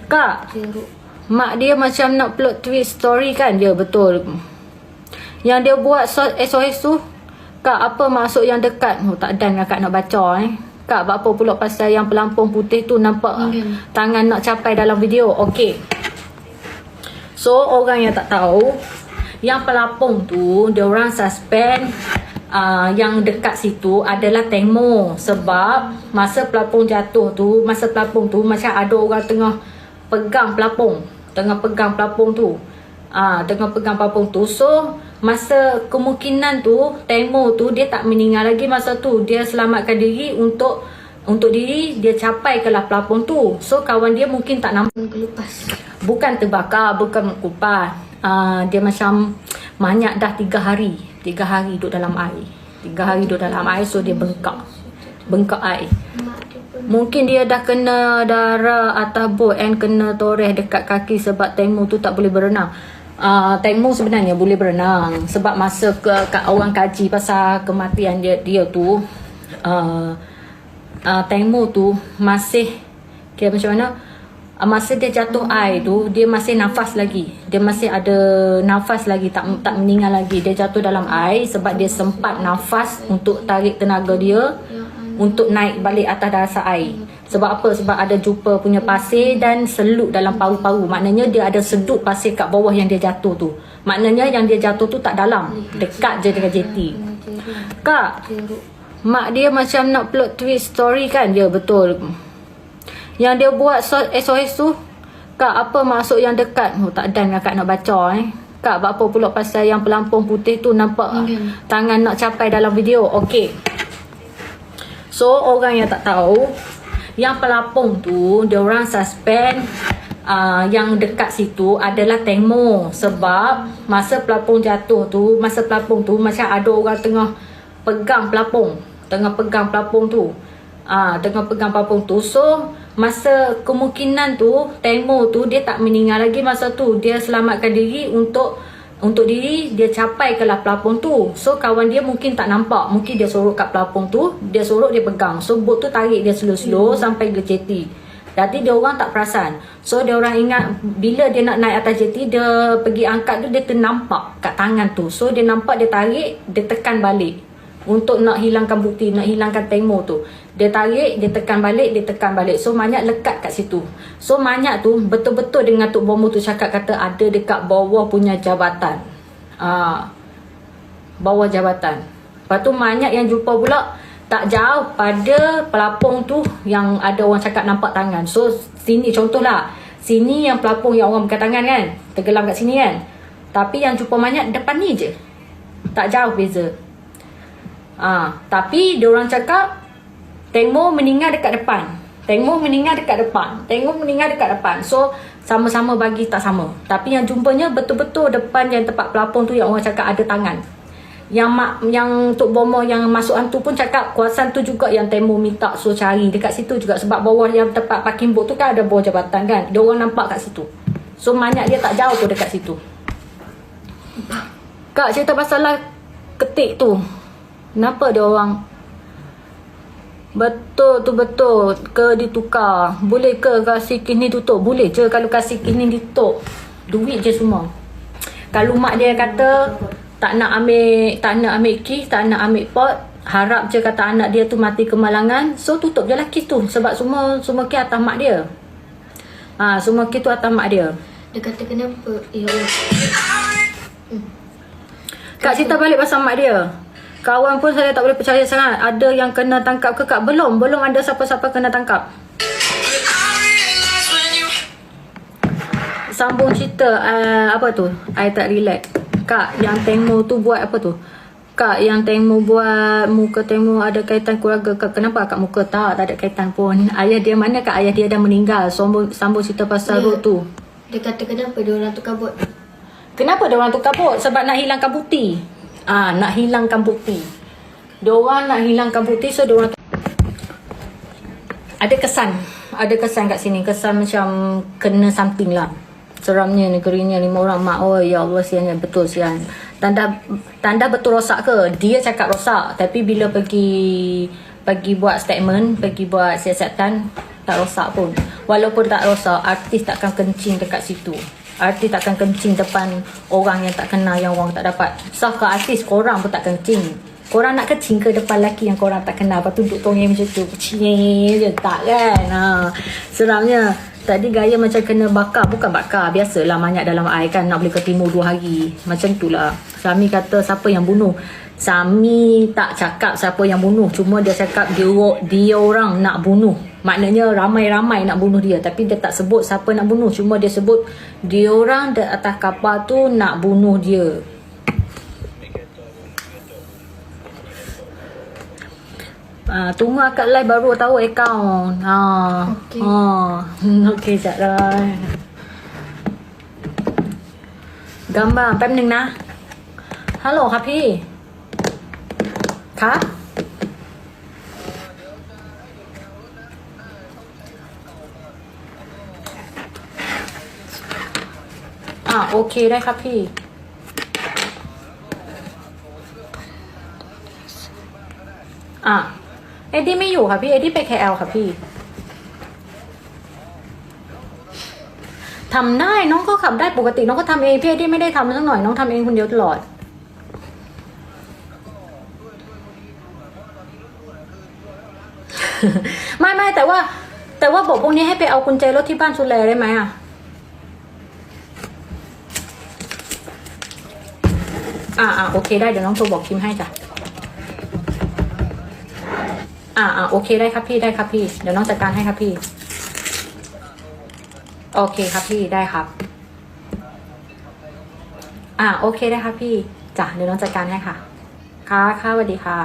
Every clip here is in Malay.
Kak, mak dia macam nak plot twist story kan? Ya, betul. Yang dia buat SOS tu, Kak, apa maksud yang dekat? Oh, tak dan Kak nak baca Kak, apa pula pasal yang pelampung putih tu nampak tangan nak capai dalam video? Okey. So, orang yang tak tahu, yang pelampung tu, dia orang suspend yang dekat situ adalah Tengmo. Sebab masa pelampung jatuh tu, masa pelampung tu macam ada orang tengah pegang pelampung. Tengah pegang pelampung tu. Tengah pegang pelampung tu. So, masa kemungkinan tu, Tengmo tu dia tak meninggal lagi masa tu. Dia selamatkan diri untuk diri dia capai ke lah pelampung tu. So, kawan dia mungkin tak nampak. Kelupas. Bukan terbakar, bukan kupas. Dia macam manyak dah 3 hari. 3 hari duduk dalam air. 3 hari duduk dalam air, so dia bengkak. Bengkak air. Mungkin dia dah kena darah atas bot and kena toreh dekat kaki sebab Tengmo tu tak boleh berenang. Tengmo sebenarnya boleh berenang. Sebab masa orang kaji pasal kematian dia tu, Tengmo tu masih kira macam mana, masa dia jatuh air tu dia masih nafas lagi. Dia masih ada nafas lagi, tak meninggal lagi. Dia jatuh dalam air sebab dia sempat nafas untuk tarik tenaga dia untuk naik balik atas dasar air. Sebab apa? Sebab ada jumpa punya pasir dan selut dalam paru-paru. Maknanya dia ada sedut pasir kat bawah yang dia jatuh tu. Maknanya yang dia jatuh tu tak dalam, dekat je dengan jeti. Kak, mak dia macam nak plot twist story kan? Ya, betul. Yang dia buat SOS tu, Kak, apa maksud yang dekat? Oh, tak dan Kak nak baca Kak, apa pula pasal yang pelampung putih tu nampak tangan nak capai dalam video? Okey. So, orang yang tak tahu, yang pelampung tu, dia orang suspend yang dekat situ adalah Tengmo. Sebab masa pelampung jatuh tu, masa pelampung tu macam ada orang tengah pegang pelampung. Tengah pegang pelampung tu. Tengah pegang pelampung tu. So, masa kemungkinan tu, Tengmo tu dia tak meninggal lagi masa tu. Dia selamatkan diri untuk diri dia capai ke lah pelampung tu. So, kawan dia mungkin tak nampak. Mungkin dia sorok kat pelampung tu, dia sorok, dia pegang. So, bot tu tarik dia slow-slow sampai ke jeti. Jadi, dia orang tak perasan. So, dia orang ingat bila dia nak naik atas jeti, dia pergi angkat tu, dia ternampak kat tangan tu. So, dia nampak, dia tarik, dia tekan balik. Untuk nak hilangkan bukti, nak hilangkan Tengmo tu. Dia tarik, dia tekan balik, dia tekan balik. So, Manyak lekat kat situ. So, Manyak tu betul-betul dengan Tok Bomo tu cakap kata ada dekat bawah punya jabatan. Bawah jabatan. Lepas tu, Manyak yang jumpa pula tak jauh pada pelampung tu yang ada orang cakap nampak tangan. So, sini contohlah. Sini yang pelampung yang orang pegang tangan kan. Tergelam kat sini kan. Tapi yang jumpa Manyak depan ni je. Tak jauh beza. Tapi diorang cakap Tengmo meninggal dekat depan. Tengmo meninggal dekat depan. Tengmo meninggal dekat depan. So, sama-sama bagi tak sama. Tapi yang jumpanya betul-betul depan yang tempat pelampung tu yang orang cakap ada tangan. Yang Tok Bomo yang masuk hantu pun cakap kuasan tu juga yang Tengmo minta so cari dekat situ juga. Sebab bawah yang tempat parking boat tu kan ada bawah jabatan kan. Diorang nampak kat situ. So, Manyak dia tak jauh tu dekat situ. Kak, cerita pasal ketik tu. Kenapa dia orang betul ke ditukar? Boleh ke kasih kini tutup? Boleh je kalau kasih kini ditutup. Duit je semua. Kalau mak dia kata tak nak ambil kes, tak nak ambil pot, harap je kata anak dia tu mati kemalangan, so tutup je lah kes tu. Sebab semua kes atas mak dia. Semua kes tu atas mak dia. Dia kata kenapa? Kak, cerita balik pasal mak dia. Kawan pun saya tak boleh percaya sangat. Ada yang kena tangkap ke Kak? Belum ada siapa-siapa kena tangkap. Sambung cerita apa tu? I tak relax. Kak, yang Tengmo tu buat apa tu? Kak, yang Tengmo buat muka Tengmo ada kaitan keluarga Kak. Kenapa Kak muka? Tak ada kaitan pun. Ayah dia mana Kak? Ayah dia dah meninggal. Sambung cerita pasal road tu. Dia kata kenapa dia orang tukar bot? Kenapa dia orang tukar bot? Sebab nak hilangkan bukti. Nak hilangkan bukti. Diorang nak hilangkan bukti, so diorang ada kesan kat sini. Kesan macam kena something lah. Seramnya negerinya 5 orang mak. Oh ya Allah, sian, betul sian. Tanda betul rosak ke? Dia cakap rosak, tapi bila pergi buat statement, pergi buat siasatan, tak rosak pun. Walaupun tak rosak, artis takkan kencing dekat situ. Artis takkan kencing depan orang yang tak kenal, yang orang tak dapat. Sah ke artis, korang pun tak kencing. Korang nak kencing ke depan lelaki yang korang tak kenal, lepas tu duduk tongeng macam tu, kecing je, tak kan? Seramnya. Tadi gaya macam kena bakar. Bukan bakar, biasalah manyak dalam air kan, nak boleh ke timur 2 hari. Macam tu lah. Sami kata siapa yang bunuh. Sami tak cakap siapa yang bunuh, cuma dia cakap dia orang nak bunuh. Maknanya ramai-ramai nak bunuh dia, tapi dia tak sebut siapa nak bunuh, cuma dia sebut dia orang di atas kapal tu nak bunuh dia. Tunggu akak live baru tahu akaun. Okey. Okey, sekejap lah. Gambar แป๊บนึงนะฮัลโหลค่ะพี่คะโอเคได้ครับพี่เอ็ดดี้ไม่อยู่ค่ะพี่เอ็ดดี้ไป KL ค่ะพี่ทำได้น้องก็ขับได้ปกติน้องก็ทำเองพี่เอ็ดดี้ไม่ได้ทำสักหน่อยน้องทำเองคนเดียวตลอด ไม่แต่ว่าบอกพวกนี้ให้ไปเอากุญแจรถที่บ้านชุนแลได้ไหมโอเคได้เดี๋ยวน้องโทรบอกคิมให้จ้ะโอเคได้ครับพี่ได้ครับพี่เดี๋ยวน้องจัดการให้ครับพี่โอเคครับพี่ได้ครับโอเคได้ครับพี่จ้ะเดี๋ยวน้องจัดการให้ค่ะค่ะสวัสดีค่ะ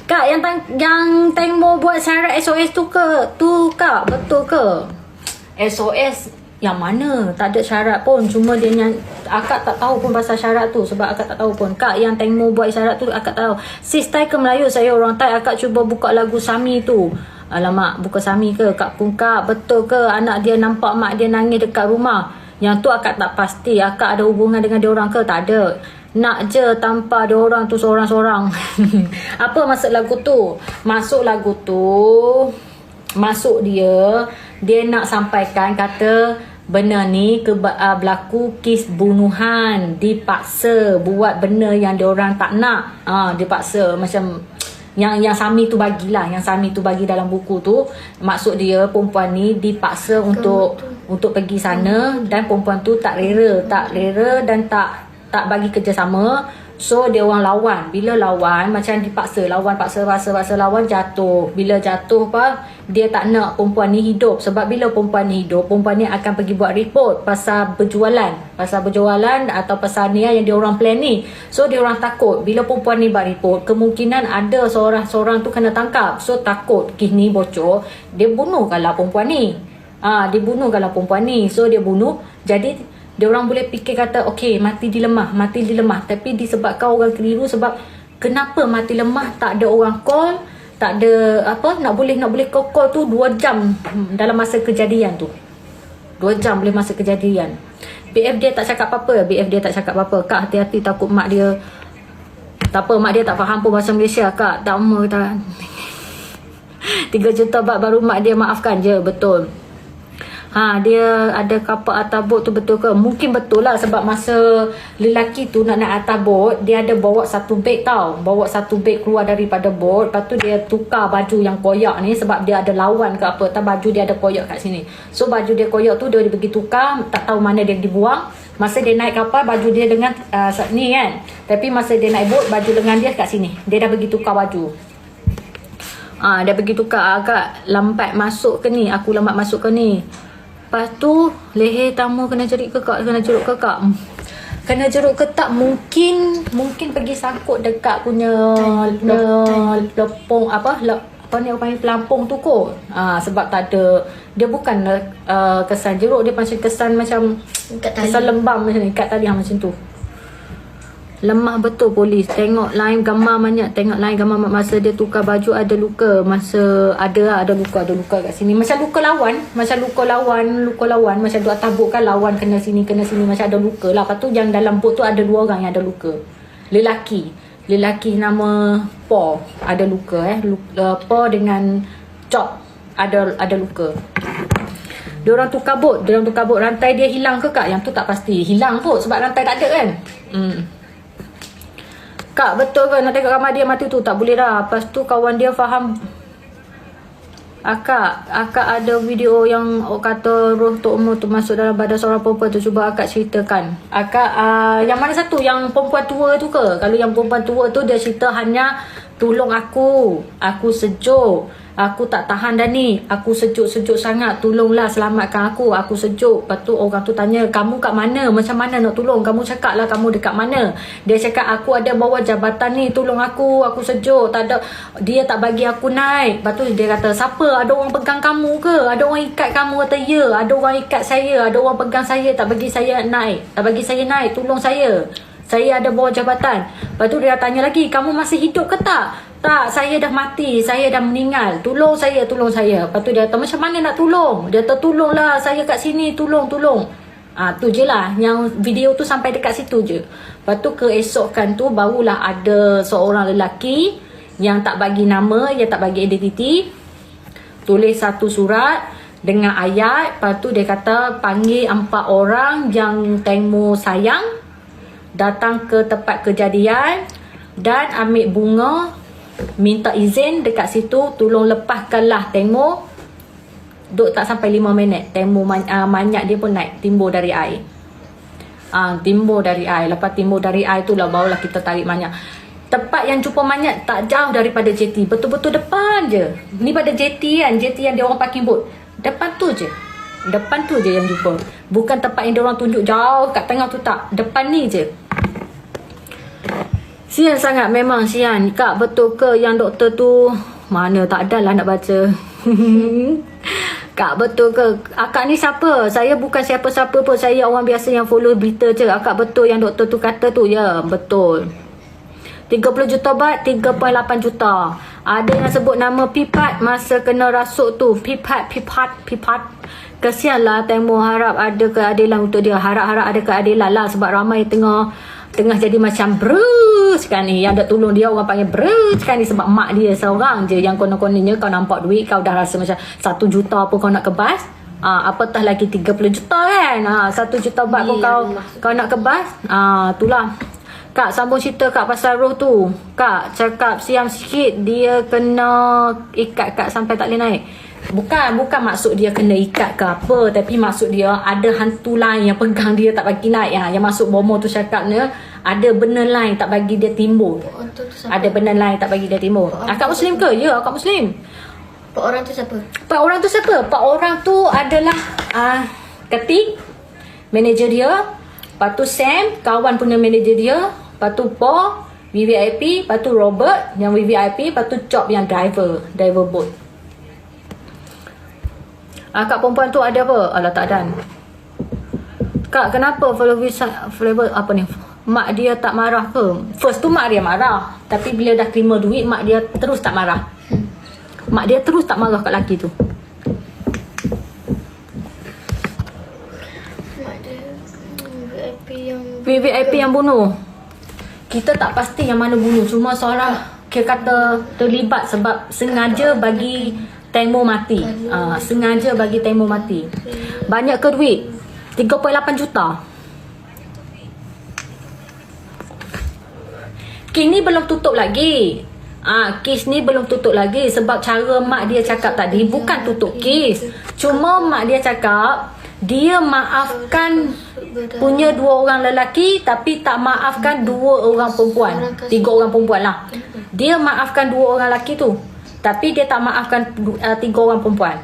Kak, yang Tengmo buat syarat SOS tu Kak, betul ke? SOS yang mana? Tak ada syarat pun, cuma dia akak tak tahu pun pasal syarat tu, sebab akak tak tahu pun. Kak, yang Tengmo buat syarat tu akak tahu. Sis Thai ke Melayu, saya orang Thai, akak cuba buka lagu Sami tu. Alamak, buka Sami ke? Kak pun Kak, betul ke anak dia nampak mak dia nangis dekat rumah? Yang tu akak tak pasti, akak ada hubungan dengan dia orang ke? Tak ada. Nak je tanpa dia orang tu seorang-seorang. Apa maksud lagu tu? Masuk lagu tu, masuk dia nak sampaikan kata benda ni berlaku kes bunuhan, dipaksa buat benda yang dia orang tak nak. Dipaksa macam yang Sami tu bagilah, yang Sami tu bagi dalam buku tu. Maksud dia perempuan ni dipaksa untuk pergi sana, dan perempuan tu tak rera dan tak bagi kerjasama. So dia orang lawan. Bila lawan macam dipaksa, lawan paksa lawan, jatuh. Bila jatuh dia tak nak perempuan ni hidup. Sebab bila perempuan ni hidup, perempuan ni akan pergi buat report pasal berjualan atau pasal ni yang dia orang plan ni. So dia orang takut bila perempuan ni buat report, kemungkinan ada seorang tu kena tangkap. So takut kes ni bocor, dia bunuhkanlah perempuan ni. So dia bunuh. Jadi dia orang boleh fikir kata okey, mati dilemah. Tapi disebabkan orang keliru, sebab kenapa mati lemah, tak ada orang call, tak ada nak boleh call tu 2 jam dalam masa kejadian tu. 2 jam boleh masa kejadian. BF dia tak cakap apa-apa. Kak hati-hati, takut mak dia tak apa, mak dia tak faham pun bahasa Malaysia. Kak tak mau tak 3 juta baht baru mak dia maafkan je. Betul. Dia ada kapak atas bot tu, betul ke? Mungkin betul lah, sebab masa lelaki tu nak naik atas bot, dia ada bawa satu beg tau. Bawa satu beg keluar daripada bot. Lepas tu dia tukar baju yang koyak ni, sebab dia ada lawan ke apa. Tak, baju dia ada koyak kat sini. So baju dia koyak tu dia pergi tukar, tak tahu mana dia dibuang. Masa dia naik kapal, baju dia dengan ni kan. Tapi masa dia naik bot, baju lengan dia kat sini. Dia dah pergi tukar baju. Dia pergi tukar. Agak lambat masuk ke ni, aku lambat masuk ke ni. Lepas tu leher tamu kena jeruk kekak. Kena jeruk ketak, mungkin pergi sangkut dekat punya lepong apa ni orang panggil pelampung tu kot. Sebab tak ada, dia bukan kesan jeruk, dia macam kesan lembam macam ni, kat tali macam tu. Lemah betul polis. Tengok live gambar banyak. Masa dia tukar baju ada luka. Masa ada luka kat sini. Macam luka lawan. Macam duk atas bot kan, lawan kena sini. Macam ada luka lah. Lepas tu yang dalam bot tu ada 2 orang yang ada luka. Lelaki nama Po ada luka. Po dengan chop, ada luka. Diorang tukar bot rantai dia hilang ke kak? Yang tu tak pasti. Hilang kot sebab rantai tak ada kan. Kak betul ke nak tengok ramai dia mati tu? Tak boleh dah. Lepas tu kawan dia faham. Akak ada video yang kata roh Tok Umur tu masuk dalam badan seorang perempuan tu. Cuba akak ceritakan. Akak yang mana satu? Yang perempuan tua tu ke? Kalau yang perempuan tua tu dia cerita hanya tolong aku sejuk, aku tak tahan dah ni, aku sejuk sangat, tolonglah selamatkan aku sejuk. Lepas tu orang tu tanya, kamu kat mana, macam mana nak tolong, kamu cakap lah kamu dekat mana. Dia cakap aku ada bawa jabatan ni, tolong aku sejuk, tak ada, dia tak bagi aku naik. Lepas tu dia kata, siapa, ada orang pegang kamu ke, ada orang ikat kamu? Kata ya, ada orang ikat saya, ada orang pegang saya, tak bagi saya naik, tolong saya ada bawa jabatan. Lepas tu dia tanya lagi, kamu masih hidup ke tak? Tak, saya dah mati, saya dah meninggal. Tolong saya. Lepas tu dia kata, macam mana nak tolong? Dia kata, tolonglah, saya kat sini, tolong. Tu je lah, yang video tu sampai dekat situ je. Lepas tu keesokan tu barulah ada seorang lelaki yang tak bagi nama, yang tak bagi identiti, tulis satu surat dengan ayat. Lepas tu dia kata, panggil 4 orang yang Tengmo sayang, datang ke tempat kejadian dan ambil bunga, minta izin dekat situ, tolong lepaskanlah Tengmo. Duk tak sampai 5 minit Tengmo manyak dia pun naik, timbul dari air. Lepas timbul dari air tu lah barulah kita tarik manyak. Tempat yang jumpa manyak tak jauh daripada JT, betul-betul depan je. Ni pada JT kan, JT yang dia orang parking boat, depan tu je yang jumpa. Bukan tempat yang dia orang tunjuk jauh kat tengah tu, tak, depan ni je. Sian sangat, memang sian. Kak betul ke yang doktor tu, mana tak ada lah nak baca. Kak betul ke? Akak ni siapa? Saya bukan siapa-siapa pun, saya orang biasa yang follow berita je. Akak betul yang doktor tu kata tu? Ya, betul. 30 juta baht, 3.8 juta. Ada yang sebut nama Pipat masa kena rasuk tu. Pipat. Kesianlah Tengmo, harap ada keadilan untuk dia. Harap ada keadilan lah, sebab ramai tengah jadi macam brus kan ni. Yang dah tolong dia orang panggil brus kan ni, sebab mak dia seorang je yang konon-kononnya kau nampak duit kau dah rasa macam 1 juta pun kau nak kebas. Apatah lagi 30 juta kan. 1 juta baht pun kau nak kebas. Itulah. Kak sambung cerita Kak pasal roh tu. Kak cakap siam sikit, dia kena ikat Kak sampai tak boleh naik. Bukan maksud dia kena ikat ke apa, tapi maksud dia ada hantu lain yang pegang dia tak bagi naik. Yang masuk bomo tu cakapnya ada benda lain tak bagi dia timbul. Ada benda lain tak bagi dia timbul. Akak Muslim ke? Ya, akak Muslim. 4 orang tu siapa? 4 orang tu siapa? 4 orang tu adalah Ketik, manager dia. Lepas tu Sam, kawan punya manager dia. Lepas tu Po, VVIP. Lepas tu Robert yang VVIP. Lepas tu Chop yang driver boat. Kak perempuan tu ada apa? Alah tak ada. Kak kenapa flavor apa ni? Mak dia tak marah ke? First tu mak dia marah, tapi bila dah terima duit mak dia terus tak marah. Mak dia terus tak marah kat lelaki tu. Mak dia VVIP yang bunuh. Kita tak pasti yang mana bunuh, cuma seorang kira kata terlibat sebab sengaja bagi Tengmo mati. Sengaja bagi Tengmo mati. Banyak ke duit? 3.8 juta. Kes ni belum tutup lagi. Kes ni belum tutup lagi. Sebab cara mak dia cakap tadi bukan tutup kes. Cuma mak dia cakap dia maafkan punya 2 orang lelaki, tapi tak maafkan 2 orang perempuan. 3 orang perempuan lah. Dia maafkan 2 orang lelaki tu, tapi dia tak maafkan 3 orang perempuan.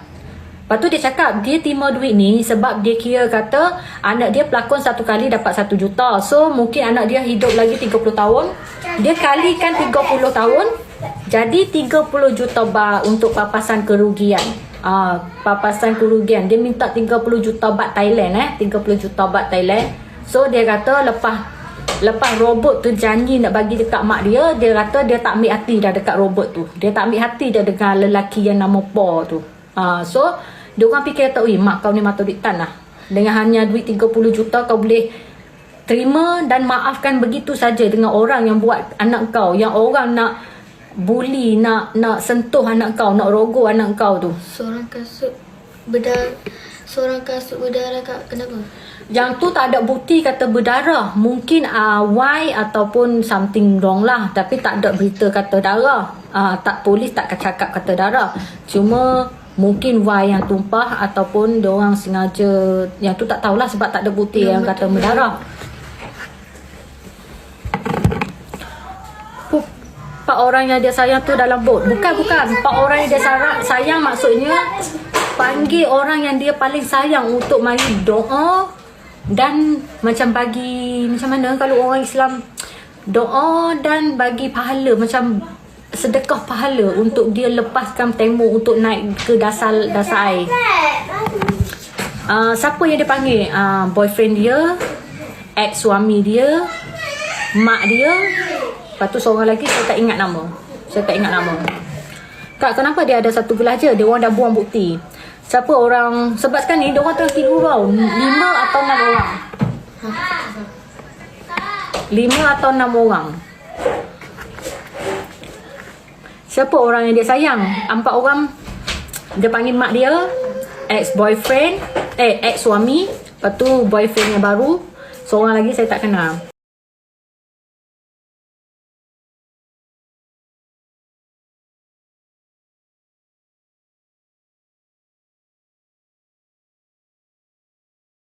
Lepas tu dia cakap dia terima duit ni sebab dia kira kata anak dia pelakon 1 kali dapat 1 juta. So mungkin anak dia hidup lagi 30 tahun. Dia kalikan 30 tahun, jadi 30 juta baht untuk papasan kerugian. Papasan kerugian. Dia minta 30 juta baht Thailand 30 juta baht Thailand. So dia kata lepas robot tu janji nak bagi dekat mak dia, dia kata dia tak ambil hati dah dekat robot tu. Dia tak ambil hati dah dengan lelaki yang nama Po tu. So dia orang fikir kata, mak kau ni mata duit tan lah. Dengan hanya duit 30 juta kau boleh terima dan maafkan begitu saja dengan orang yang buat anak kau, yang orang nak bully, nak sentuh anak kau, nak rogoh anak kau tu? Seorang kasut berdarah kak, kenapa? Yang tu tak ada bukti kata berdarah. Mungkin why ataupun something wrong lah. Tapi tak ada berita kata darah. Tak, polis tak cakap kata darah. Cuma mungkin why yang tumpah ataupun diorang sengaja. Yang tu tak tahulah sebab tak ada bukti yang kata berdarah. Empat orang yang dia sayang tu dalam bot. Bukan. Empat orang yang dia sayang maksudnya panggil orang yang dia paling sayang untuk mari doa. Dan macam bagi, macam mana kalau orang Islam, doa dan bagi pahala, macam sedekah pahala untuk dia lepaskan tembok untuk naik ke dasar air. Siapa yang dia panggil? Boyfriend dia, ex suami dia, mak dia. Lepas tu seorang lagi saya tak ingat nama. Kak, kenapa dia ada satu gelas je? Dia orang dah buang bukti. Siapa orang, sebab sekarang ni dia orang tengah tidur tau. 5 atau 6 orang. 5 atau 6 orang. Siapa orang yang dia sayang? 4 orang. Dia panggil mak dia, ex-boyfriend, ex-suami. Lepas tu boyfriend yang baru. Seorang lagi saya tak kenal.